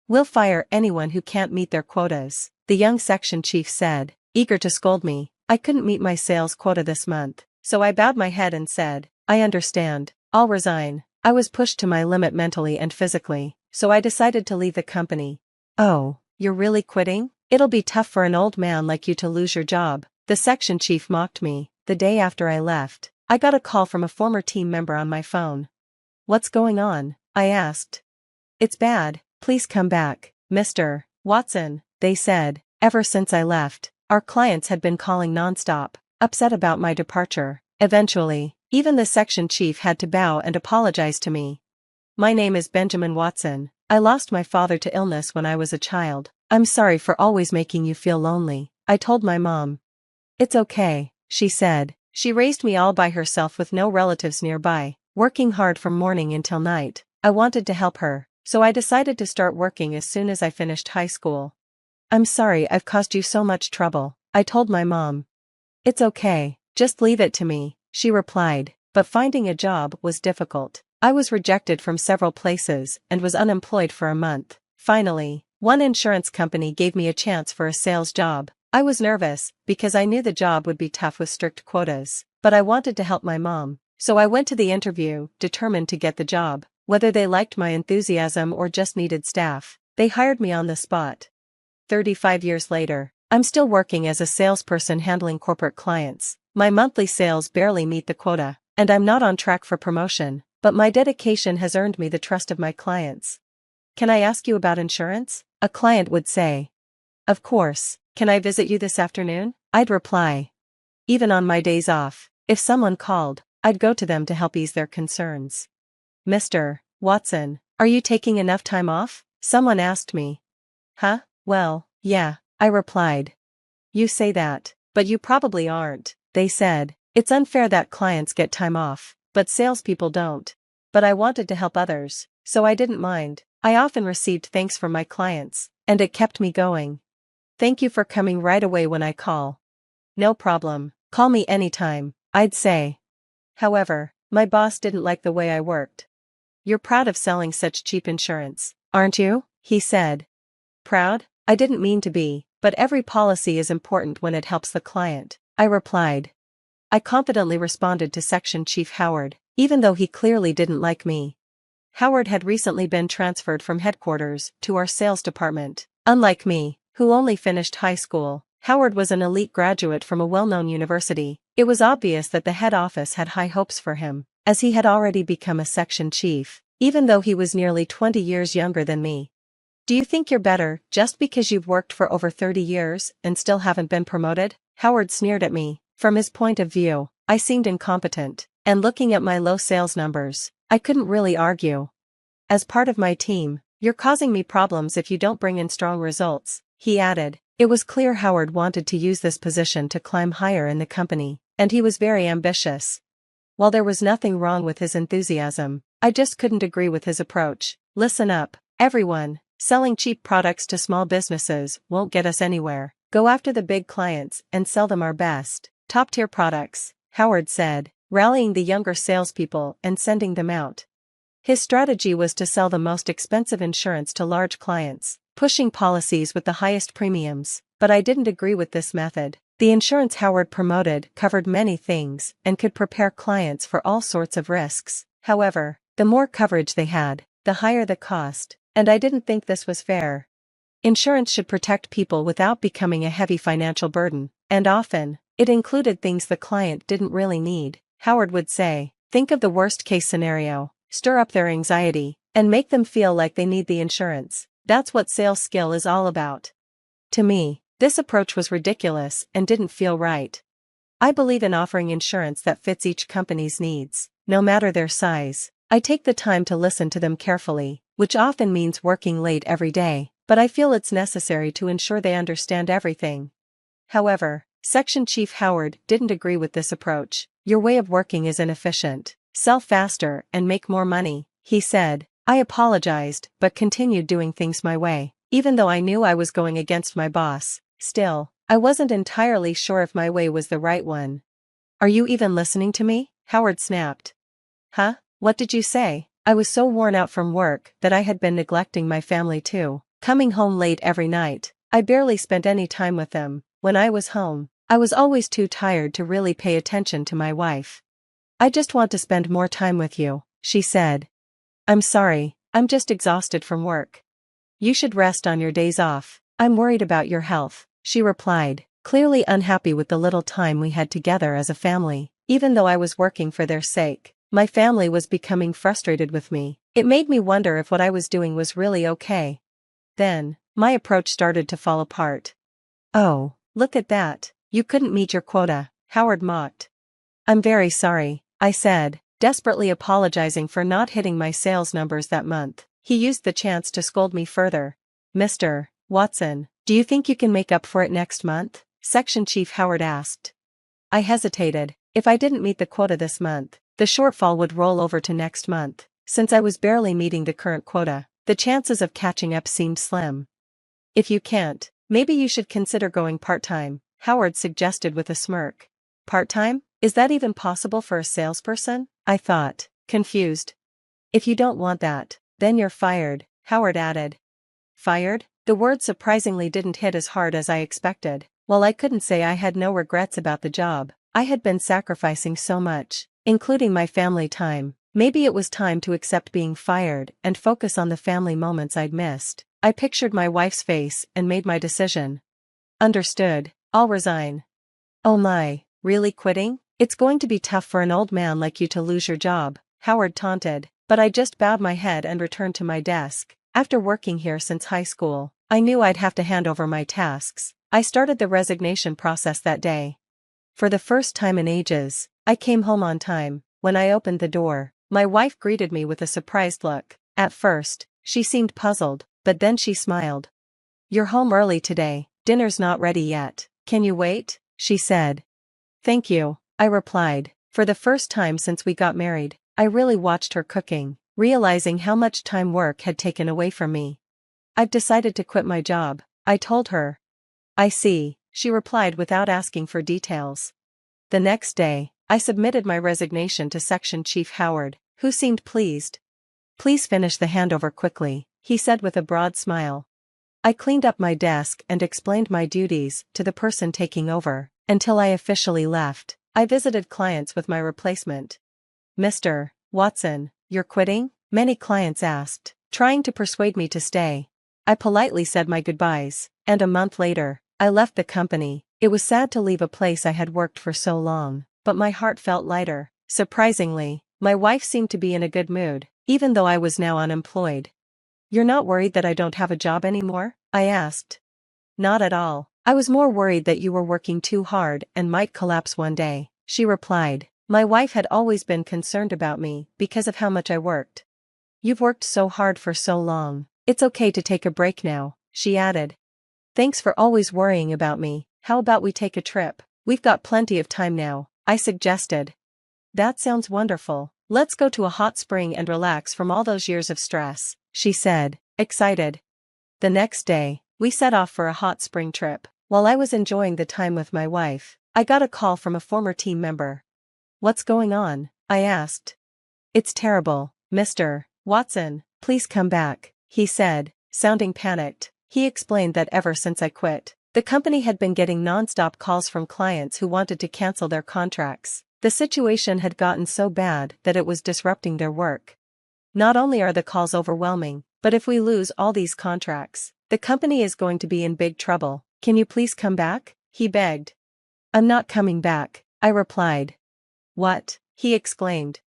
"We'll fire anyone who can't meet their quotas," the young section chief said, eager to scold me. I couldn't meet my sales quota this month, so I bowed my head and said, "I understand, I'll resign." I was pushed to my limit mentally and physically, so I decided to leave the company. "Oh, you're really quitting? It'll be tough for an old man like you to lose your job," the section chief mocked me. The day after I left, I got a call from a former team member on my phone. "What's going on?" I asked. "It's bad, please come back, Mr. Watson," they said. Ever since I left, our clients had been calling nonstop, upset about my departure. Eventually, even the section chief had to bow and apologize to me. "My name is Benjamin Watson. I lost my father to illness when I was a child. I'm sorry for always making you feel lonely," I told my mom. "It's okay," she said. She raised me all by herself with no relatives nearby, working hard from morning until night. I wanted to help her, so I decided to start working as soon as I finished high school. "I'm sorry I've caused you so much trouble," I told my mom. "It's okay, just leave it to me," she replied, but finding a job was difficult. I was rejected from several places and was unemployed for a month. Finally, one insurance company gave me a chance for a sales job. I was nervous, because I knew the job would be tough with strict quotas, but I wanted to help my mom, so I went to the interview, determined to get the job. Whether they liked my enthusiasm or just needed staff, they hired me on the spot. 35 years later, I'm still working as a salesperson handling corporate clients. My monthly sales barely meet the quota, and I'm not on track for promotion, but my dedication has earned me the trust of my clients. "Can I ask you about insurance?" a client would say. "Of course. Can I visit you this afternoon?" I'd reply. Even on my days off, if someone called, I'd go to them to help ease their concerns. "Mr. Watson, are you taking enough time off?" someone asked me. "Huh? Well, yeah," I replied. "You say that, but you probably aren't," they said. It's unfair that clients get time off, but salespeople don't. But I wanted to help others, so I didn't mind. I often received thanks from my clients, and it kept me going. "Thank you for coming right away when I call." "No problem, call me anytime," I'd say. However, my boss didn't like the way I worked. "You're proud of selling such cheap insurance, aren't you?" he said. "Proud? I didn't mean to be, but every policy is important when it helps the client," I replied. I confidently responded to Section Chief Howard, even though he clearly didn't like me. Howard had recently been transferred from headquarters to our sales department. Unlike me, who only finished high school, Howard was an elite graduate from a well-known university. It was obvious that the head office had high hopes for him, as he had already become a section chief, even though he was nearly 20 years younger than me. "Do you think you're better just because you've worked for over 30 years and still haven't been promoted?" Howard sneered at me. From his point of view, I seemed incompetent, and looking at my low sales numbers, I couldn't really argue. "As part of my team, you're causing me problems if you don't bring in strong results," he added. It was clear Howard wanted to use this position to climb higher in the company, and he was very ambitious. While there was nothing wrong with his enthusiasm, I just couldn't agree with his approach. "Listen up, everyone, selling cheap products to small businesses won't get us anywhere. Go after the big clients and sell them our best, top-tier products," Howard said, rallying the younger salespeople and sending them out. His strategy was to sell the most expensive insurance to large clients, pushing policies with the highest premiums, but I didn't agree with this method. The insurance Howard promoted covered many things and could prepare clients for all sorts of risks. However, the more coverage they had, the higher the cost, and I didn't think this was fair. Insurance should protect people without becoming a heavy financial burden, and often, it included things the client didn't really need. Howard would say, "Think of the worst-case scenario, stir up their anxiety, and make them feel like they need the insurance. That's what sales skill is all about." To me, this approach was ridiculous and didn't feel right. I believe in offering insurance that fits each company's needs, no matter their size. I take the time to listen to them carefully, which often means working late every day, but I feel it's necessary to ensure they understand everything. However, Section Chief Howard didn't agree with this approach. "Your way of working is inefficient. Sell faster and make more money," he said. I apologized, but continued doing things my way, even though I knew I was going against my boss. Still, I wasn't entirely sure if my way was the right one. "Are you even listening to me?" Howard snapped. "Huh? What did you say?" I was so worn out from work that I had been neglecting my family too. coming home late every night. I barely spent any time with them. When I was home, I was always too tired to really pay attention to my wife. I just want to spend more time with you, she said. I'm sorry, I'm just exhausted from work. You should rest on your days off. I'm worried about your health, she replied, clearly unhappy with the little time we had together as a family. Even though I was working for their sake, my family was becoming frustrated with me. It made me wonder if what I was doing was really okay. Then, my approach started to fall apart. Oh, look at that, you couldn't meet your quota, Howard mocked. I'm very sorry, I said, desperately apologizing for not hitting my sales numbers that month. He used the chance to scold me further. Mr. Watson, do you think you can make up for it next month? Section Chief Howard asked. I hesitated. If I didn't meet the quota this month, the shortfall would roll over to next month. Since I was barely meeting the current quota, the chances of catching up seemed slim. If you can't, maybe you should consider going part-time, Howard suggested with a smirk. Part-time? Is that even possible for a salesperson? I thought, confused. If you don't want that, then you're fired, Howard added. Fired? The word surprisingly didn't hit as hard as I expected. While I couldn't say I had no regrets about the job, I had been sacrificing so much, including my family time. Maybe it was time to accept being fired and focus on the family moments I'd missed. I pictured my wife's face and made my decision. Understood, I'll resign. Oh my, really quitting? It's going to be tough for an old man like you to lose your job, Howard taunted, but I just bowed my head and returned to my desk. After working here since high school, I knew I'd have to hand over my tasks. I started the resignation process that day. For the first time in ages, I came home on time. When I opened the door, my wife greeted me with a surprised look. At first, she seemed puzzled, but then she smiled. You're home early today, dinner's not ready yet. Can you wait? She said. Thank you, I replied. For the first time since we got married, I really watched her cooking, realizing how much time work had taken away from me. I've decided to quit my job, I told her. I see, she replied without asking for details. The next day, I submitted my resignation to Section Chief Howard, who seemed pleased. Please finish the handover quickly, he said with a broad smile. I cleaned up my desk and explained my duties to the person taking over. Until I officially left, I visited clients with my replacement. Mr. Watson, you're quitting? Many clients asked, trying to persuade me to stay. I politely said my goodbyes, and a month later, I left the company. It was sad to leave a place I had worked for so long, but my heart felt lighter. Surprisingly, my wife seemed to be in a good mood, even though I was now unemployed. You're not worried that I don't have a job anymore? I asked. Not at all. I was more worried that you were working too hard and might collapse one day, she replied. My wife had always been concerned about me because of how much I worked. You've worked so hard for so long. It's okay to take a break now, she added. Thanks for always worrying about me. How about we take a trip? We've got plenty of time now, I suggested. That sounds wonderful. Let's go to a hot spring and relax from all those years of stress, she said, excited. The next day, we set off for a hot spring trip. While I was enjoying the time with my wife, I got a call from a former team member. What's going on? I asked. It's terrible, Mr. Watson, please come back, he said, sounding panicked. He explained that ever since I quit, the company had been getting non-stop calls from clients who wanted to cancel their contracts. The situation had gotten so bad that it was disrupting their work. Not only are the calls overwhelming, but if we lose all these contracts, the company is going to be in big trouble. Can you please come back? He begged. I'm not coming back, I replied. What? He exclaimed.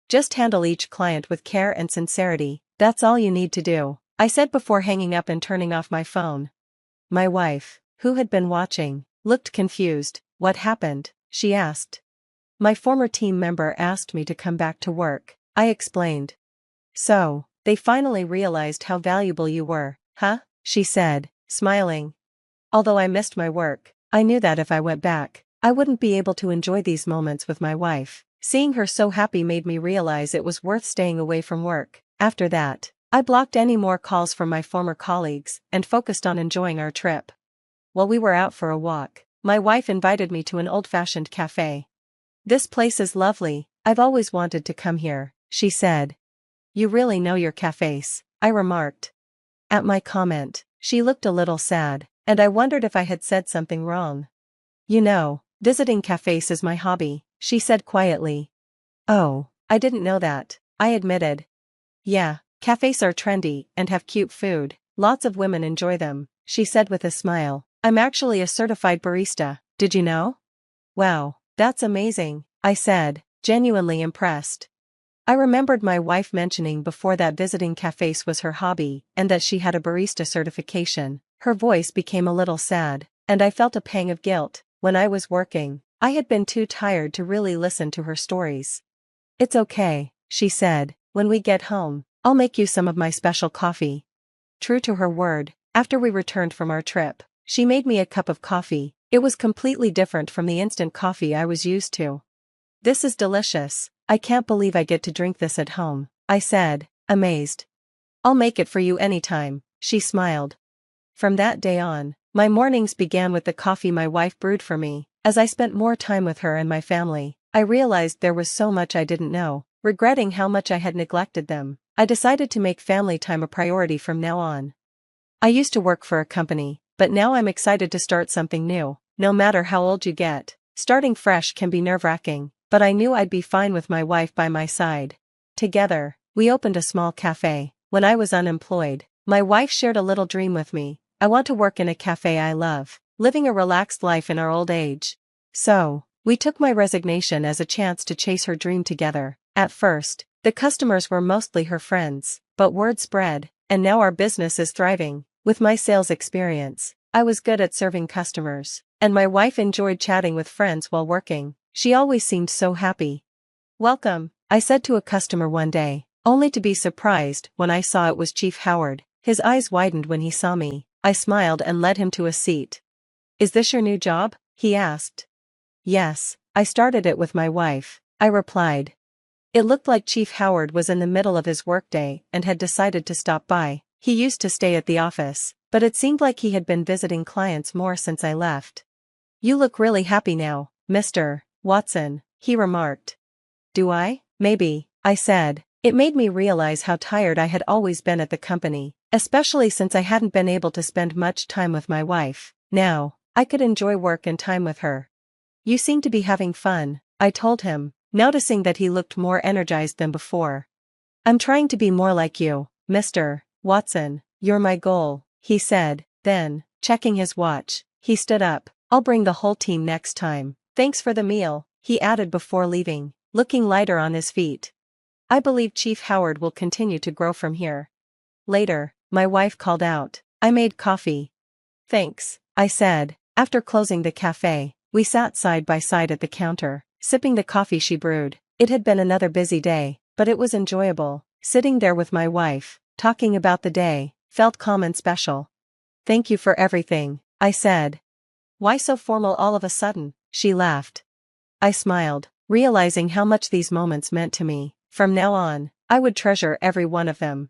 Just handle each client with care and sincerity, that's all you need to do, I said before hanging up and turning off my phone. My wife, who had been watching, looked confused. What happened? She asked. My former team member asked me to come back to work, I explained. So, they finally realized how valuable you were, huh? She said, smiling. Although I missed my work, I knew that if I went back, I wouldn't be able to enjoy these moments with my wife. Seeing her so happy made me realize it was worth staying away from work. After that, I blocked any more calls from my former colleagues and focused on enjoying our trip. While we were out for a walk, my wife invited me to an old-fashioned cafe. This place is lovely, I've always wanted to come here, she said. You really know your cafes, I remarked. At my comment, she looked a little sad, and I wondered if I had said something wrong. You know, visiting cafes is my hobby, she said quietly. Oh, I didn't know that, I admitted. Yeah, cafes are trendy and have cute food, lots of women enjoy them, she said with a smile. I'm actually a certified barista, did you know? Wow, that's amazing, I said, genuinely impressed. I remembered my wife mentioning before that visiting cafes was her hobby and that she had a barista certification. Her voice became a little sad, and I felt a pang of guilt. When I was working, I had been too tired to really listen to her stories. It's okay, she said, when we get home, I'll make you some of my special coffee. True to her word, after we returned from our trip, she made me a cup of coffee. It was completely different from the instant coffee I was used to. This is delicious, I can't believe I get to drink this at home, I said, amazed. I'll make it for you anytime, she smiled. From that day on, my mornings began with the coffee my wife brewed for me. As I spent more time with her and my family, I realized there was so much I didn't know. Regretting how much I had neglected them, I decided to make family time a priority from now on. I used to work for a company, but now I'm excited to start something new. No matter how old you get, starting fresh can be nerve-wracking, but I knew I'd be fine with my wife by my side. Together, we opened a small cafe. When I was unemployed, my wife shared a little dream with me. I want to work in a cafe I love, living a relaxed life in our old age. So, we took my resignation as a chance to chase her dream together. At first, the customers were mostly her friends, but word spread, and now our business is thriving. With my sales experience, I was good at serving customers, and my wife enjoyed chatting with friends while working. She always seemed so happy. Welcome, I said to a customer one day, only to be surprised when I saw it was Chief Howard. His eyes widened when he saw me. I smiled and led him to a seat. Is this your new job? He asked. Yes, I started it with my wife, I replied. It looked like Chief Howard was in the middle of his workday and had decided to stop by. He used to stay at the office, but it seemed like he had been visiting clients more since I left. You look really happy now, Mr. Watson, he remarked. Do I? Maybe, I said. It made me realize how tired I had always been at the company, especially since I hadn't been able to spend much time with my wife. Now, I could enjoy work and time with her. You seem to be having fun, I told him, noticing that he looked more energized than before. I'm trying to be more like you, Mr. Watson. You're my goal, he said. Then, checking his watch, he stood up. I'll bring the whole team next time. Thanks for the meal, he added before leaving, looking lighter on his feet. I believe Chief Howard will continue to grow from here. Later, my wife called out. I made coffee. Thanks, I said. After closing the cafe, we sat side by side at the counter, sipping the coffee she brewed. It had been another busy day, but it was enjoyable. Sitting there with my wife, talking about the day, felt calm and special. Thank you for everything, I said. Why so formal all of a sudden? She laughed. I smiled, realizing how much these moments meant to me. From now on, I would treasure every one of them.